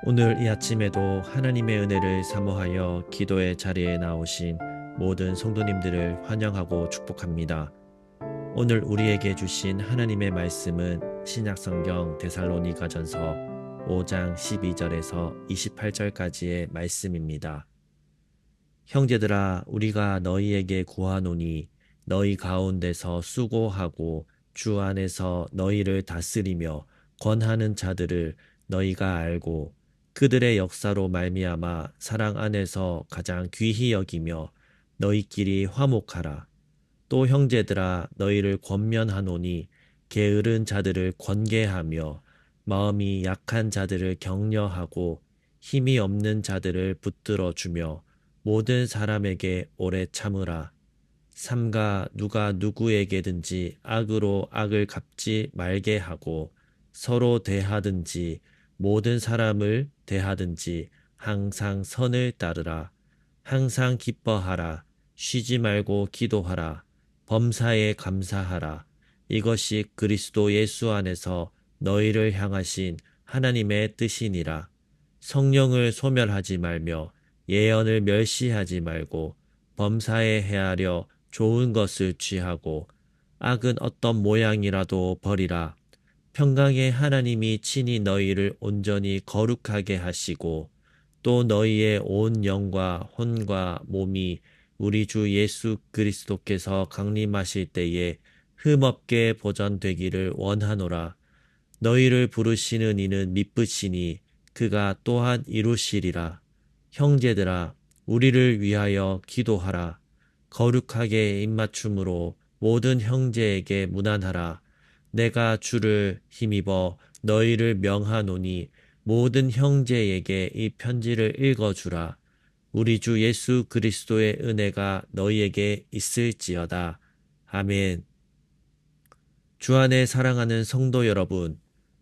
오늘 이 아침에도 하나님의 은혜를 사모하여 기도의 자리에 나오신 모든 성도님들을 환영하고 축복합니다. 오늘 우리에게 주신 하나님의 말씀은 신약성경 데살로니가전서 5장 12절에서 28절까지의 말씀입니다. 형제들아, 우리가 너희에게 구하노니 너희 가운데서 수고하고 주 안에서 너희를 다스리며 권하는 자들을 너희가 알고 그들의 역사로 말미암아 사랑 안에서 가장 귀히 여기며 너희끼리 화목하라. 또 형제들아, 너희를 권면하노니 게으른 자들을 권계하며 마음이 약한 자들을 격려하고 힘이 없는 자들을 붙들어 주며 모든 사람에게 오래 참으라. 삼가 누가 누구에게든지 악으로 악을 갚지 말게 하고 서로 대하든지 모든 사람을 대하든지 항상 선을 따르라. 항상 기뻐하라. 쉬지 말고 기도하라. 범사에 감사하라. 이것이 그리스도 예수 안에서 너희를 향하신 하나님의 뜻이니라. 성령을 소멸하지 말며 예언을 멸시하지 말고 범사에 헤아려 좋은 것을 취하고 악은 어떤 모양이라도 버리라. 평강의 하나님이 친히 너희를 온전히 거룩하게 하시고 또 너희의 온 영과 혼과 몸이 우리 주 예수 그리스도께서 강림하실 때에 흠없게 보전되기를 원하노라. 너희를 부르시는 이는 미쁘시니 그가 또한 이루시리라. 형제들아, 우리를 위하여 기도하라. 거룩하게 입맞춤으로 모든 형제에게 문안하라. 내가 주를 힘입어 너희를 명하노니 모든 형제에게 이 편지를 읽어주라. 우리 주 예수 그리스도의 은혜가 너희에게 있을지어다. 아멘. 주 안에 사랑하는 성도 여러분,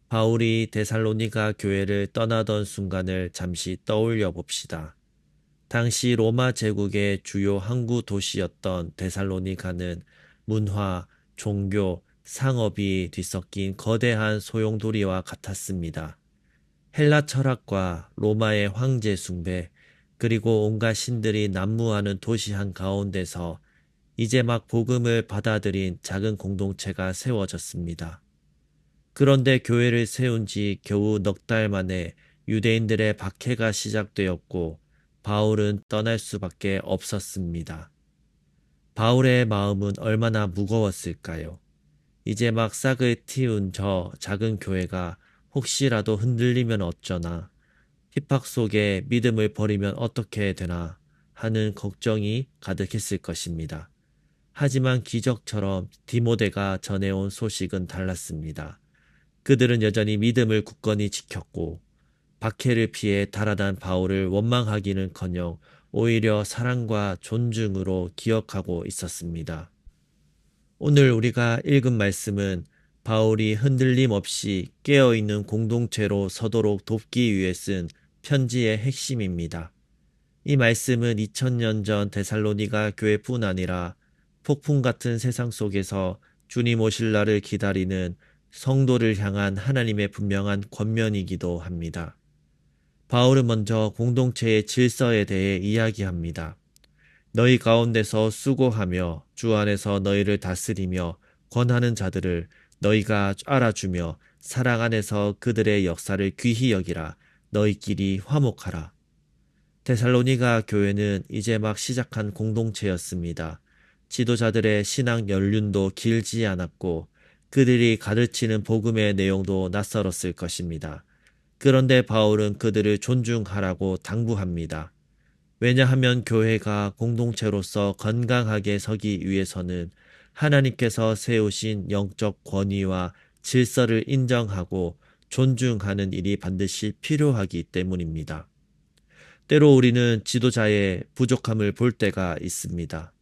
바울이 데살로니가 교회를 떠나던 순간을 잠시 떠올려 봅시다. 당시 로마 제국의 주요 항구 도시였던 데살로니가는 문화, 종교, 상업이 뒤섞인 거대한 소용돌이와 같았습니다. 헬라 철학과 로마의 황제 숭배, 그리고 온갖 신들이 난무하는 도시 한가운데서 이제 막 복음을 받아들인 작은 공동체가 세워졌습니다. 그런데 교회를 세운 지 겨우 넉 달 만에 유대인들의 박해가 시작되었고 바울은 떠날 수밖에 없었습니다. 바울의 마음은 얼마나 무거웠을까요? 이제 막 싹을 틔운 저 작은 교회가 혹시라도 흔들리면 어쩌나, 핍박 속에 믿음을 버리면 어떻게 되나 하는 걱정이 가득했을 것입니다. 하지만 기적처럼 디모데가 전해온 소식은 달랐습니다. 그들은 여전히 믿음을 굳건히 지켰고 박해를 피해 달아난 바울을 원망하기는커녕 오히려 사랑과 존중으로 기억하고 있었습니다. 오늘 우리가 읽은 말씀은 바울이 흔들림 없이 깨어있는 공동체로 서도록 돕기 위해 쓴 편지의 핵심입니다. 이 말씀은 2000년 전 데살로니가 교회뿐 아니라 폭풍 같은 세상 속에서 주님 오실 날을 기다리는 성도를 향한 하나님의 분명한 권면이기도 합니다. 바울은 먼저 공동체의 질서에 대해 이야기합니다. 너희 가운데서 수고하며 주 안에서 너희를 다스리며 권하는 자들을 너희가 알아주며 사랑 안에서 그들의 역사를 귀히 여기라. 너희끼리 화목하라. 데살로니가 교회는 이제 막 시작한 공동체였습니다. 지도자들의 신앙 연륜도 길지 않았고 그들이 가르치는 복음의 내용도 낯설었을 것입니다. 그런데 바울은 그들을 존중하라고 당부합니다. 왜냐하면 교회가 공동체로서 건강하게 서기 위해서는 하나님께서 세우신 영적 권위와 질서를 인정하고 존중하는 일이 반드시 필요하기 때문입니다. 때로 우리는 지도자의 부족함을 볼 때가 있습니다.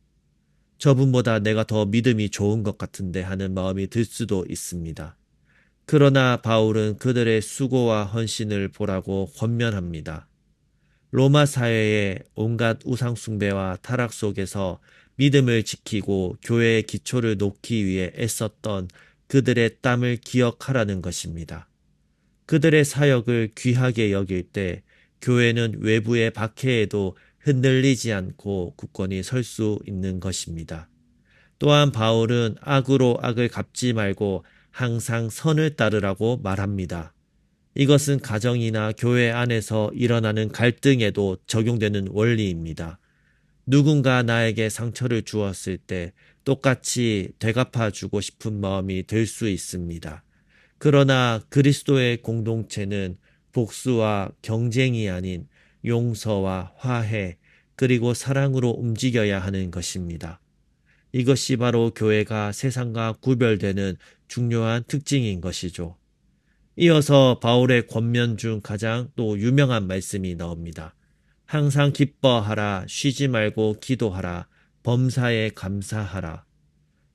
저분보다 내가 더 믿음이 좋은 것 같은데 하는 마음이 들 수도 있습니다. 그러나 바울은 그들의 수고와 헌신을 보라고 권면합니다. 로마 사회의 온갖 우상숭배와 타락 속에서 믿음을 지키고 교회의 기초를 놓기 위해 애썼던 그들의 땀을 기억하라는 것입니다. 그들의 사역을 귀하게 여길 때 교회는 외부의 박해에도 흔들리지 않고 굳건히 설 수 있는 것입니다. 또한 바울은 악으로 악을 갚지 말고 항상 선을 따르라고 말합니다. 이것은 가정이나 교회 안에서 일어나는 갈등에도 적용되는 원리입니다. 누군가 나에게 상처를 주었을 때 똑같이 되갚아주고 싶은 마음이 들 수 있습니다. 그러나 그리스도의 공동체는 복수와 경쟁이 아닌 용서와 화해 그리고 사랑으로 움직여야 하는 것입니다. 이것이 바로 교회가 세상과 구별되는 중요한 특징인 것이죠. 이어서 바울의 권면 중 가장 또 유명한 말씀이 나옵니다. 항상 기뻐하라, 쉬지 말고 기도하라, 범사에 감사하라.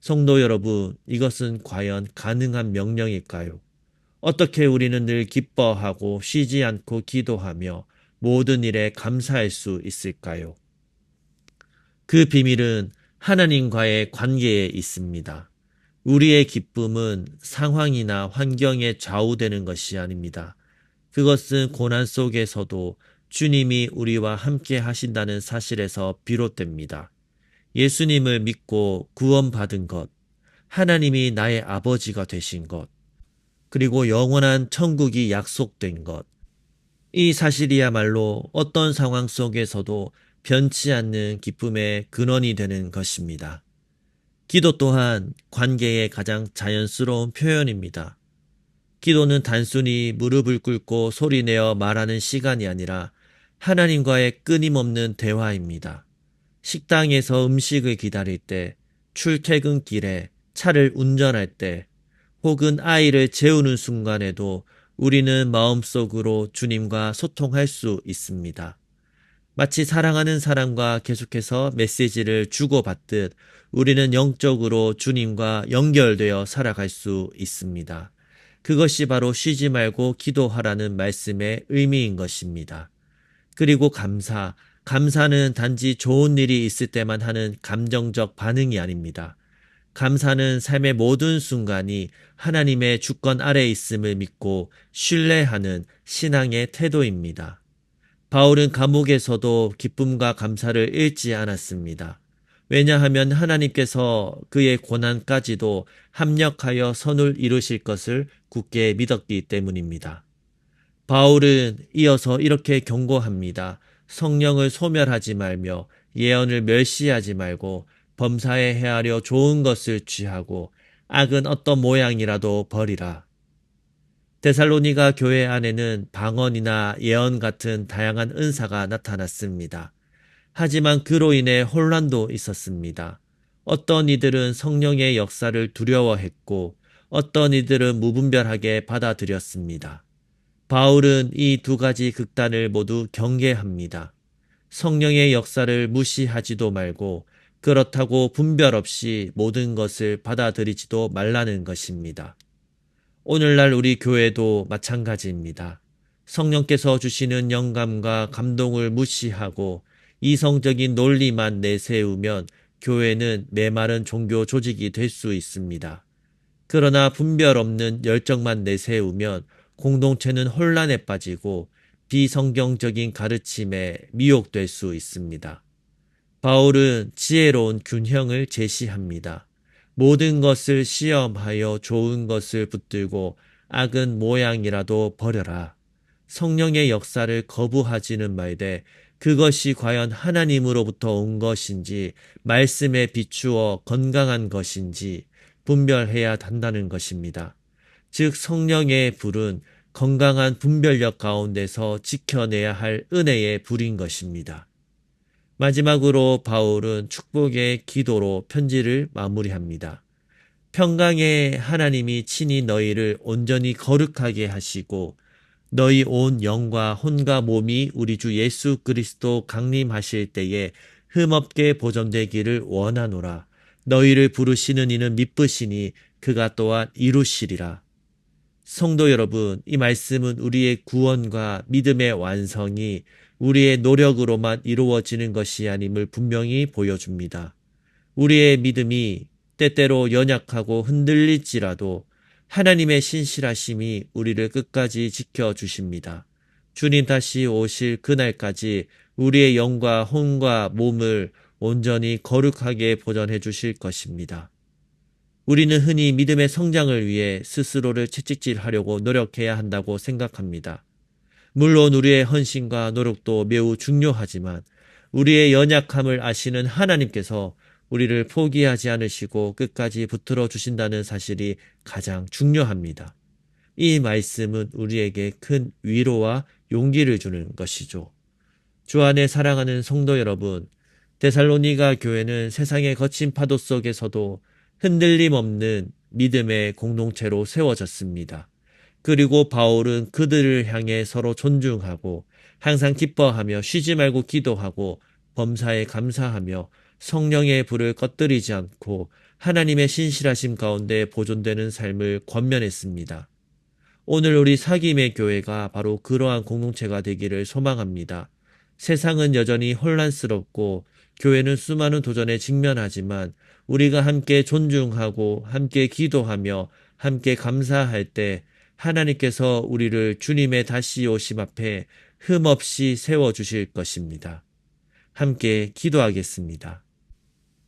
성도 여러분, 이것은 과연 가능한 명령일까요? 어떻게 우리는 늘 기뻐하고 쉬지 않고 기도하며 모든 일에 감사할 수 있을까요? 그 비밀은 하나님과의 관계에 있습니다. 우리의 기쁨은 상황이나 환경에 좌우되는 것이 아닙니다. 그것은 고난 속에서도 주님이 우리와 함께 하신다는 사실에서 비롯됩니다. 예수님을 믿고 구원받은 것, 하나님이 나의 아버지가 되신 것, 그리고 영원한 천국이 약속된 것, 이 사실이야말로 어떤 상황 속에서도 변치 않는 기쁨의 근원이 되는 것입니다. 기도 또한 관계의 가장 자연스러운 표현입니다. 기도는 단순히 무릎을 꿇고 소리내어 말하는 시간이 아니라 하나님과의 끊임없는 대화입니다. 식당에서 음식을 기다릴 때, 출퇴근길에, 차를 운전할 때, 혹은 아이를 재우는 순간에도 우리는 마음속으로 주님과 소통할 수 있습니다. 마치 사랑하는 사람과 계속해서 메시지를 주고받듯 우리는 영적으로 주님과 연결되어 살아갈 수 있습니다. 그것이 바로 쉬지 말고 기도하라는 말씀의 의미인 것입니다. 그리고 감사는 단지 좋은 일이 있을 때만 하는 감정적 반응이 아닙니다. 감사는 삶의 모든 순간이 하나님의 주권 아래 있음을 믿고 신뢰하는 신앙의 태도입니다. 바울은 감옥에서도 기쁨과 감사를 잃지 않았습니다. 왜냐하면 하나님께서 그의 고난까지도 합력하여 선을 이루실 것을 굳게 믿었기 때문입니다. 바울은 이어서 이렇게 경고합니다. 성령을 소멸하지 말며 예언을 멸시하지 말고 범사에 헤아려 좋은 것을 취하고 악은 어떤 모양이라도 버리라. 데살로니가 교회 안에는 방언이나 예언 같은 다양한 은사가 나타났습니다. 하지만 그로 인해 혼란도 있었습니다. 어떤 이들은 성령의 역사를 두려워했고 어떤 이들은 무분별하게 받아들였습니다. 바울은 이 두 가지 극단을 모두 경계합니다. 성령의 역사를 무시하지도 말고 그렇다고 분별 없이 모든 것을 받아들이지도 말라는 것입니다. 오늘날 우리 교회도 마찬가지입니다. 성령께서 주시는 영감과 감동을 무시하고 이성적인 논리만 내세우면 교회는 메마른 종교 조직이 될 수 있습니다. 그러나 분별 없는 열정만 내세우면 공동체는 혼란에 빠지고 비성경적인 가르침에 미혹될 수 있습니다. 바울은 지혜로운 균형을 제시합니다. 모든 것을 시험하여 좋은 것을 붙들고 악은 모양이라도 버려라. 성령의 역사를 거부하지는 말되 그것이 과연 하나님으로부터 온 것인지 말씀에 비추어 건강한 것인지 분별해야 한다는 것입니다. 즉 성령의 불은 건강한 분별력 가운데서 지켜내야 할 은혜의 불인 것입니다. 마지막으로 바울은 축복의 기도로 편지를 마무리합니다. 평강의 하나님이 친히 너희를 온전히 거룩하게 하시고 너희 온 영과 혼과 몸이 우리 주 예수 그리스도 강림하실 때에 흠없게 보존되기를 원하노라. 너희를 부르시는 이는 미쁘시니 그가 또한 이루시리라. 성도 여러분, 이 말씀은 우리의 구원과 믿음의 완성이 우리의 노력으로만 이루어지는 것이 아님을 분명히 보여줍니다. 우리의 믿음이 때때로 연약하고 흔들릴지라도 하나님의 신실하심이 우리를 끝까지 지켜주십니다. 주님 다시 오실 그날까지 우리의 영과 혼과 몸을 온전히 거룩하게 보존해 주실 것입니다. 우리는 흔히 믿음의 성장을 위해 스스로를 채찍질하려고 노력해야 한다고 생각합니다. 물론 우리의 헌신과 노력도 매우 중요하지만 우리의 연약함을 아시는 하나님께서 우리를 포기하지 않으시고 끝까지 붙들어 주신다는 사실이 가장 중요합니다. 이 말씀은 우리에게 큰 위로와 용기를 주는 것이죠. 주 안에 사랑하는 성도 여러분, 데살로니가 교회는 세상의 거친 파도 속에서도 흔들림 없는 믿음의 공동체로 세워졌습니다. 그리고 바울은 그들을 향해 서로 존중하고 항상 기뻐하며 쉬지 말고 기도하고 범사에 감사하며 성령의 불을 꺼뜨리지 않고 하나님의 신실하심 가운데 보존되는 삶을 권면했습니다. 오늘 우리 사김의 교회가 바로 그러한 공동체가 되기를 소망합니다. 세상은 여전히 혼란스럽고 교회는 수많은 도전에 직면하지만 우리가 함께 존중하고 함께 기도하며 함께 감사할 때 하나님께서 우리를 주님의 다시 오심 앞에 흠없이 세워주실 것입니다. 함께 기도하겠습니다.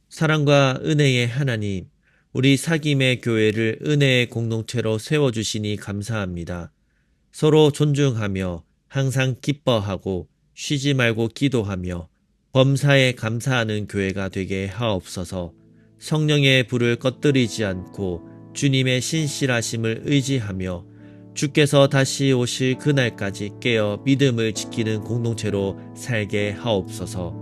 사랑과 은혜의 하나님, 우리 사김의 교회를 은혜의 공동체로 세워주시니 감사합니다. 서로 존중하며 항상 기뻐하고 쉬지 말고 기도하며 범사에 감사하는 교회가 되게 하옵소서. 성령의 불을 꺼뜨리지 않고 주님의 신실하심을 의지하며 주께서 다시 오실 그날까지 깨어 믿음을 지키는 공동체로 살게 하옵소서.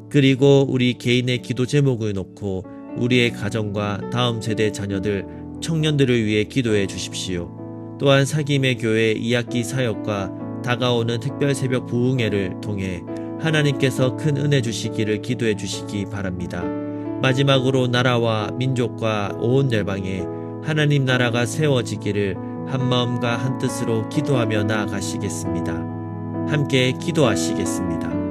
그리고 우리 개인의 기도 제목을 놓고 우리의 가정과 다음 세대 자녀들, 청년들을 위해 기도해 주십시오. 또한 사김의 교회 2학기 사역과 다가오는 특별 새벽 부흥회를 통해 하나님께서 큰 은혜 주시기를 기도해 주시기 바랍니다. 마지막으로 나라와 민족과 온 열방에 하나님 나라가 세워지기를 한마음과 한뜻으로 기도하며 나아가시겠습니다. 함께 기도하시겠습니다.